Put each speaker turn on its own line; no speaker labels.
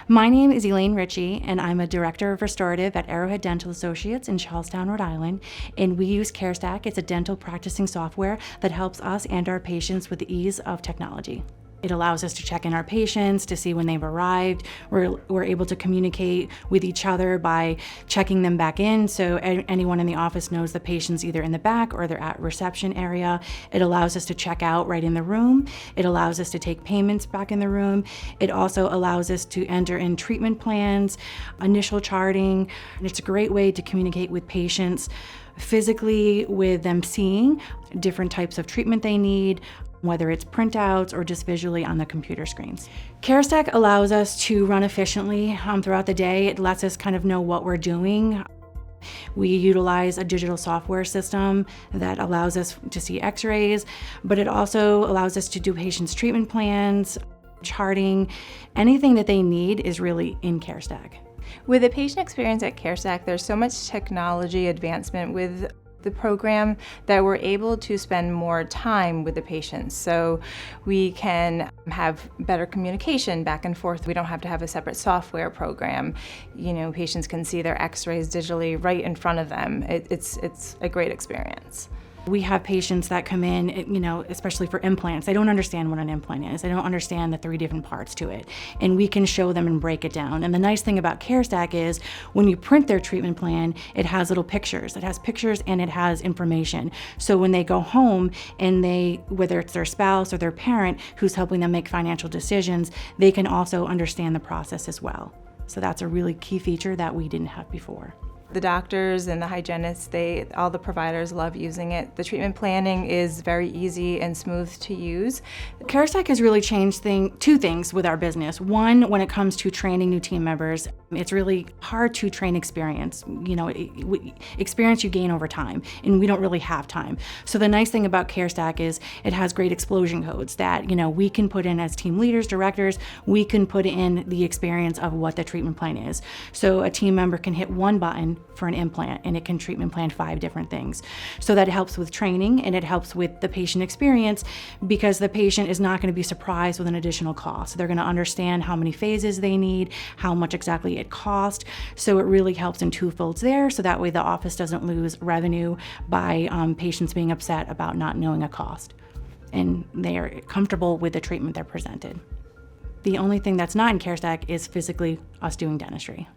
My name is Elaine Ritchie, and I'm a Director of Restorative at Arrowhead Dental Associates in Charlestown, Rhode Island. And we use CareStack. It's a dental practicing software that helps us and our patients with the ease of technology. It allows us to check in our patients to see when they've arrived. We're able to communicate with each other by checking them back in, so anyone in the office knows the patient's either in the back or they're at reception area. It allows us to check out right in the room. It allows us to take payments back in the room. It also allows us to enter in treatment plans, initial charting. And it's a great way to communicate with patients physically, with them seeing different types of treatment they need, whether it's printouts or just visually on the computer screens. CareStack allows us to run efficiently throughout the day. It lets us kind of know what we're doing. We utilize a digital software system that allows us to see x-rays, but it also allows us to do patients' treatment plans, charting. Anything that they need is really in CareStack.
With the patient experience at CareStack, there's so much technology advancement with the program that we're able to spend more time with the patients. So we can have better communication back and forth. We don't have to have a separate software program. Patients can see their x-rays digitally right in front of them. It's a great experience.
We have patients that come in, especially for implants. They don't understand what an implant is. They don't understand the 3 different parts to it. And we can show them and break it down. And the nice thing about CareStack is when you print their treatment plan, it has little pictures. It has pictures and it has information. So when they go home and whether it's their spouse or their parent who's helping them make financial decisions, they can also understand the process as well. So that's a really key feature that we didn't have before.
The doctors and the hygienists, all the providers love using it. The treatment planning is very easy and smooth to use.
CareStack has really changed 2 things with our business. One, when it comes to training new team members, it's really hard to train experience. Experience you gain over time, and we don't really have time. So the nice thing about CareStack is it has great explosion codes that we can put in as team leaders, directors. We can put in the experience of what the treatment plan is. So a team member can hit one button for an implant and it can treatment plan 5 different things. So that helps with training and it helps with the patient experience, because the patient is not going to be surprised with an additional cost. They're going to understand how many phases they need, how much exactly it costs. So it really helps in 2 folds there, so that way the office doesn't lose revenue by patients being upset about not knowing a cost, and they are comfortable with the treatment they're presented. The only thing that's not in CareStack is physically us doing dentistry.